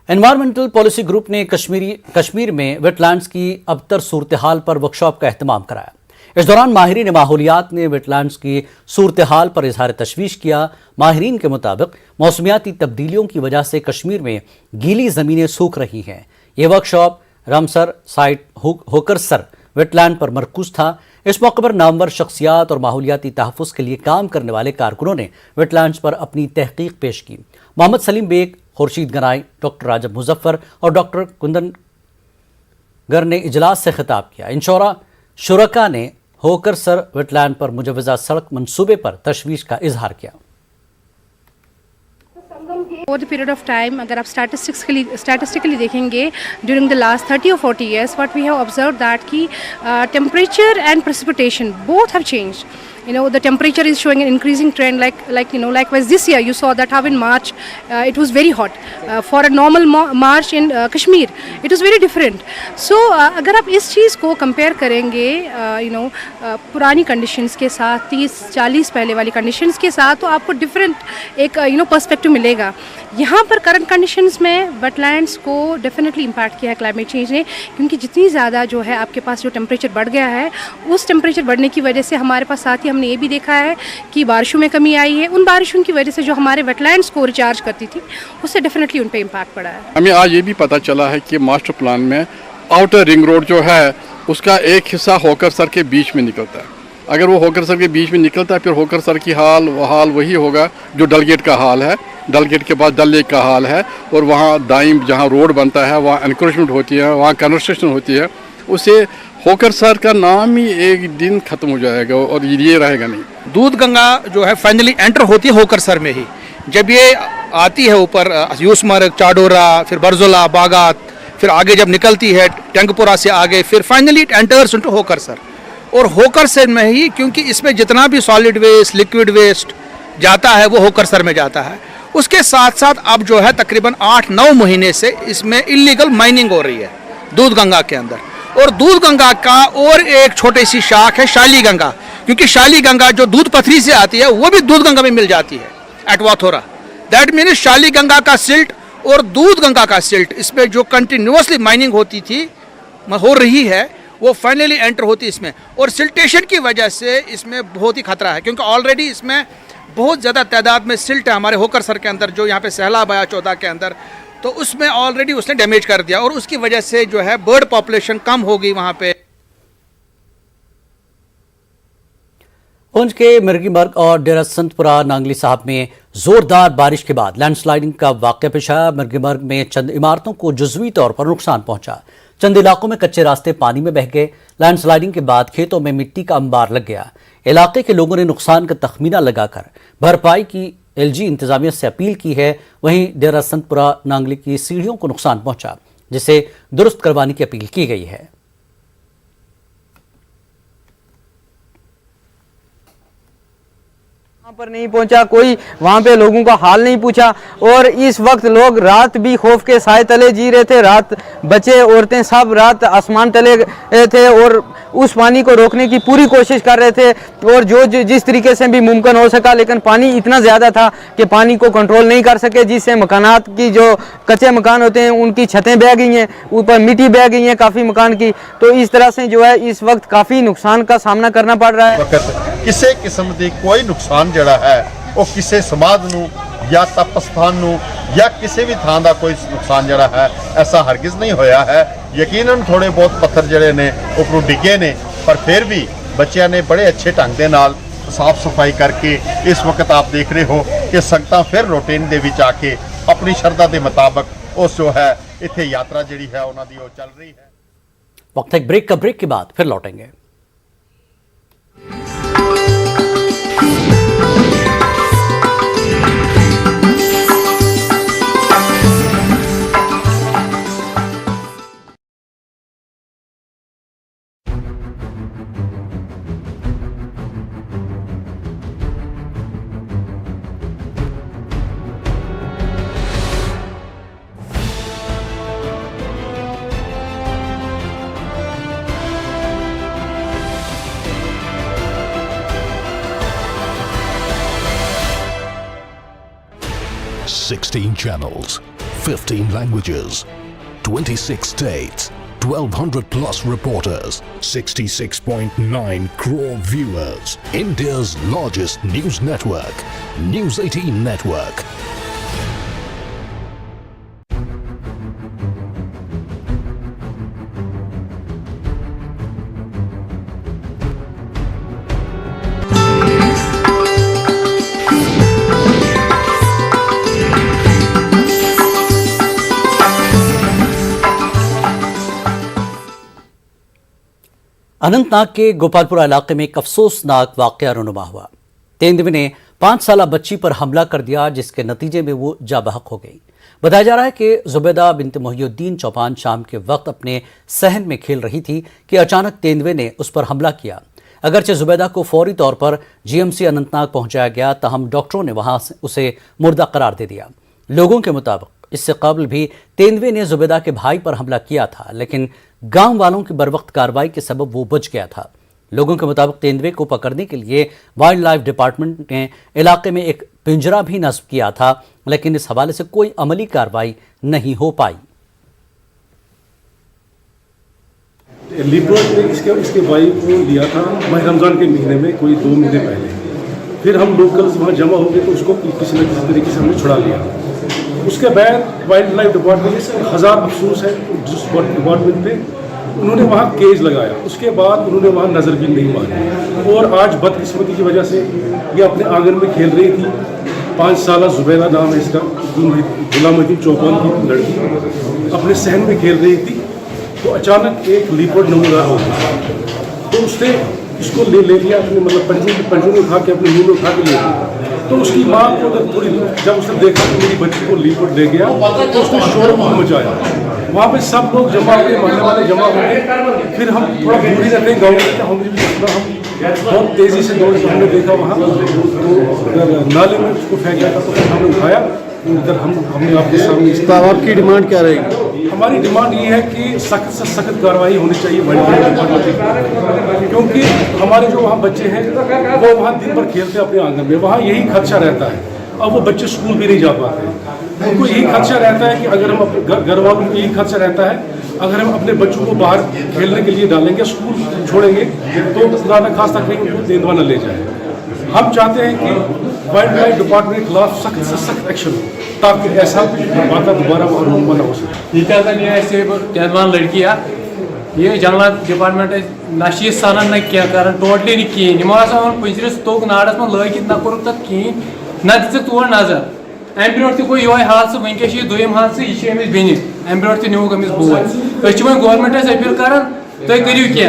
Environmental policy group ने कश्मीर में wetlands की अबतर सूरत हाल पर वर्कशॉप का एहतमाम कराया। इस दौरान माहिरीन माहौलियात ने वेटलैंड्स की सूरत हाल पर इजहार तशवीश किया। माहिरीन के मुताबिक मौसमियाती तब्दीलियों की वजह से कश्मीर में गीली ज़मीनें सूख रही हैं। ये workshop Ramsar site Hokersar wetland पर मरकूज था। इस मौके पर नामवर शख्सियात और माहौलियाती तहफ़्फ़ुज़ के लिए काम करने वाले कारकुनों ने वेटलैंड्स पर अपनी तहकीक पेश की। मोहम्मद सलीम बेग, खुर्शीद गनाई, डॉक्टर राजब मुजफ्फर और डॉक्टर कुंदन गर ने इजलास से खिताब किया। इन शुरका ने होकरसर वेटलैंड पर मुजवज़ा सड़क मंसूबे पर तशवीश का इजहार किया। Over the period of time, अगर आप statistically देखेंगे during the last 30 or 40 years, what we have observed that कि temperature and precipitation both have changed. You know, the temperature is showing an increasing trend. Likewise this year you saw that how in March it was very hot. For a normal March in Kashmir, it was very different. So अगर आप इस चीज़ को compare करेंगे, पुरानी conditions के साथ 30-40 पहले वाली conditions के साथ, तो आपको different एक perspective मिलेगा। यहाँ पर करंट कंडीशंस में वेटलैंड्स को डेफिनेटली इम्पैक्ट किया है क्लाइमेट चेंज ने, क्योंकि जितनी ज़्यादा जो है आपके पास जो टेम्परेचर बढ़ गया है, उस टेम्परेचर बढ़ने की वजह से हमारे पास साथ ही हमने ये भी देखा है कि बारिशों में कमी आई है। उन बारिशों की वजह से जो हमारे वेटलैंड्स को रिचार्ज करती थी, उससे डेफिनेटली उन पर इम्पैक्ट पड़ा है। हमें आज ये भी पता चला है कि मास्टर प्लान में आउटर रिंग रोड जो है उसका एक हिस्सा होकरसर के बीच में निकलता है। अगर वो होकरसर के बीच में निकलता है, फिर होकरसर की हाल वही होगा जो डलगेट का हाल है, डलगेट के बाद डल लेक का हाल है, और वहाँ दाइम जहाँ रोड बनता है वहाँ एनक्रोचमेंट होती है, वहाँ कंस्ट्रक्शन होती है, उससे होकरसर का नाम ही एक दिन खत्म हो जाएगा और ये रहेगा नहीं। दूध गंगा जो है फाइनली एंटर होती है होकरसर में ही। जब ये आती है ऊपर यूसमर्ग, चाडोरा, फिर बरजुला, बागात, फिर आगे जब निकलती है टंगपुरा से आगे, फिर finally it enters into Hokersar. और होकरसर में ही, क्योंकि इसमें जितना भी सॉलिड वेस्ट, लिक्विड वेस्ट जाता है वो होकरसर में जाता है। उसके साथ साथ अब जो है तकरीबन 8-9 महीने से इसमें इलीगल माइनिंग हो रही है दूध गंगा के अंदर। और दूध गंगा का और एक छोटी सी शाख है शाली गंगा, क्योंकि शाली गंगा जो दूध पथरी से आती है वो भी दूध गंगा में मिल जाती है एट वाथोरा। दैट मीन्स शाली गंगा का सिल्ट और दूध गंगा का सिल्ट, इसमें जो कंटिन्यूसली माइनिंग होती थी, हो रही है, वो फाइनली एंटर होती है इसमें। और सिल्टेशन की वजह से इसमें बहुत ही खतरा है, क्योंकि ऑलरेडी इसमें बहुत ज़्यादा तादाद में सिल्ट है हमारे होकरसर के अंदर, जो यहाँ पे सैलाब आया 14 के अंदर, तो उसमें ऑलरेडी उसने डैमेज कर दिया, और उसकी वजह से जो है बर्ड पॉपुलेशन कम हो गई वहाँ पे। पुंछ के मिर्गीमर्ग और डेरा संतपुरा नांगली साहब में जोरदार बारिश के बाद लैंडस्लाइडिंग का वाक़या पेश आया। मिर्गीमर्ग में चंद इमारतों को जुज़वी तौर पर नुकसान पहुंचा। चंद इलाकों में कच्चे रास्ते पानी में बह गए। लैंडस्लाइडिंग के बाद खेतों में मिट्टी का अंबार लग गया। इलाके के लोगों ने नुकसान का तखमीना लगाकर भरपाई की एलजी इंतजामिया से अपील की है। वहीं डेरा संतपुरा नांगली की सीढ़ियों को नुकसान पहुंचा, जिसे दुरुस्त करवाने की अपील की गई है। वहाँ पर नहीं पहुंचा कोई, वहाँ पे लोगों का हाल नहीं पूछा। और इस वक्त लोग रात भी खौफ के साए तले जी रहे थे। रात बच्चे, औरतें सब रात आसमान तले थे और उस पानी को रोकने की पूरी कोशिश कर रहे थे, और जो जिस तरीके से भी मुमकिन हो सका। लेकिन पानी इतना ज़्यादा था कि पानी को कंट्रोल नहीं कर सके, जिससे मकानात की जो कच्चे मकान होते हैं उनकी छतें बह गई हैं, ऊपर मिट्टी बह गई है काफ़ी मकान की। तो इस तरह से जो है इस वक्त काफ़ी नुकसान का सामना करना पड़ रहा है। ਕਿਸੇ ਕਿਸਮ ਦੀ ਕੋਈ ਨੁਕਸਾਨ ਜਿਹੜਾ ਹੈ ਉਹ ਕਿਸੇ ਸਮਾਧ ਨੂੰ ਜਾਂ ਤਪ ਸਥਾਨ ਨੂੰ ਜਾਂ ਕਿਸੇ ਵੀ ਥਾਂ ਦਾ ਕੋਈ ਨੁਕਸਾਨ ਜਿਹੜਾ ਹੈ ਐਸਾ ਹਰਗਿਜ਼ ਨਹੀਂ ਹੋਇਆ ਹੈ। ਯਕੀਨਨ ਥੋੜੇ ਬਹੁਤ ਪੱਥਰ ਜਿਹੜੇ ਨੇ ਉੱਪਰੋਂ ਡਿੱਗੇ ਨੇ, ਪਰ ਫਿਰ ਵੀ ਬੱਚਿਆਂ ਨੇ ਬੜੇ ਅੱਛੇ ਢੰਗ ਦੇ ਨਾਲ ਸਾਫ਼ ਸਫਾਈ ਕਰਕੇ ਇਸ ਵਕਤ ਆਪ ਦੇਖ ਰਹੇ ਹੋ ਕਿ ਸੰਗਤਾਂ ਫਿਰ ਰੂਟੀਨ ਦੇ ਵਿੱਚ ਆ ਕੇ ਆਪਣੀ ਸ਼ਰਧਾ ਦੇ ਮੁਤਾਬਕ ਉਸ ਜੋ ਹੈ ਇੱਥੇ ਯਾਤਰਾ ਜਿਹੜੀ ਹੈ ਉਹਨਾਂ ਦੀ ਉਹ ਚੱਲ ਰਹੀ ਹੈ। वक्त एक ब्रेक के बाद फिर लौटेंगे। Sixteen channels, 15 languages, 26 states, 1200 plus reporters, 66.9 crore viewers. India's largest news network, News 18 Network. Anantnag के गोपालपुरा इलाके में एक अफसोसनाक वाकया रूनुमा हुआ। तेंदुए ने 5 साला बच्ची पर हमला कर दिया, जिसके नतीजे में वो जाबहक हो गई। बताया जा रहा है कि जुबैदा बिनत मोहिउद्दीन चौपान शाम के वक्त अपने सहन में खेल रही थी कि अचानक तेंदुए ने उस पर हमला किया। अगरचे जुबैदा को फौरी तौर पर जीएमसी अनंतनाग पहुंचाया गया, तहम डॉक्टरों ने वहां उसे मुर्दा करार दे दिया। लोगों के मुताबिक इससे कबल भी तेंदुए ने जुबैदा के भाई पर हमला किया था, लेकिन गांव वालों की बरवक्त कार्रवाई के सबब वो बच गया था। लोगों के मुताबिक तेंदुए को पकड़ने के लिए वाइल्ड लाइफ डिपार्टमेंट ने इलाके में एक पिंजरा भी नस्ब किया था, लेकिन इस हवाले से कोई अमली कार्रवाई नहीं हो पाई। लिपर्ड ने इसके भाई को लिया था माह रमज़ान के महीने में, कोई 2 महीने पहले। फिर हम लोकल्स वहाँ जमा हो गए तो उसको किसी न किसी तरीके से हमने छुड़ा लिया। उसके बाद वाइल्ड लाइफ डिपार्टमेंट से 1000 अफसोस है जिस डिपार्टमेंट पे, उन्होंने वहाँ केज लगाया। उसके बाद उन्होंने वहाँ नज़र भी नहीं मारी, और आज बदकिस्मती की वजह से ये अपने आंगन में खेल रही थी। 5 साला जुबैदा नाम है इसका, गुलामुद्दीन चौपान की लड़की, अपने सहन में खेल रही थी। तो अचानक एक लीपर्ड नमूदार हो गया, तो उसने इसको ले लिया अपने, मतलब पंजों में उठा के अपने मुँह में उठा के ले लिया। तो उसकी माँ को थोड़ी, जब उसने देखा कि मेरी बच्ची को लीपर्ड ले गया, तो उसने शोर मचाया। वहाँ पे सब लोग जमा हुए, मोहल्ले वाले जमा हुए। फिर हम थोड़ा दूरी रहते हैं गाँव में, हम बहुत तेज़ी से दौड़ के हमने देखा वहाँ, तो नाले में उसको फेंका था। तो फिर हमने उठाया, इधर हमने आपके सामने। आपकी डिमांड क्या रहेगी? हमारी डिमांड ये है कि सख्त से सख्त कार्रवाई होनी चाहिए वाइल्ड लाइफ डिपार्टमेंट, क्योंकि हमारे जो वहाँ बच्चे हैं वो वहाँ दिन भर खेलते हैं अपने आंगन में, वहाँ यही खदशा रहता है। अब वो बच्चे स्कूल भी नहीं जा पाते, उनको यही खदशा रहता है कि अगर हम अपने घर वालों को यही खदशा रहता है, अगर हम अपने बच्चों को बाहर खेलने के लिए डालेंगे, स्कूल छोड़ेंगे, तो खुदा न खास्ता कहीं उनको तेंदुआ न ले जाए। हम चाहते हैं कि वाइल्ड लाइफ डिपार्टमेंट के खिलाफ सख्त से सख्त एक्शन हो, ताकि ऐसा वाक़ा दोबारा न हो सके। तेंदुआन लड़की ये जंगलात डिपार्टमेंट नशी सान न क्या कर टोटली नहीं कहें, यमो पिंजरस तोग नाड़स में लगित न कोर तक कहें, न दिख तोड़ नजर। अम ब्रो गो ये हादसा, वनकस दोम हादसा, यह बेन, अम ब्रो नुक अमिस बोय। वो गवर्नमेंट अपील कर, तुम करू क्या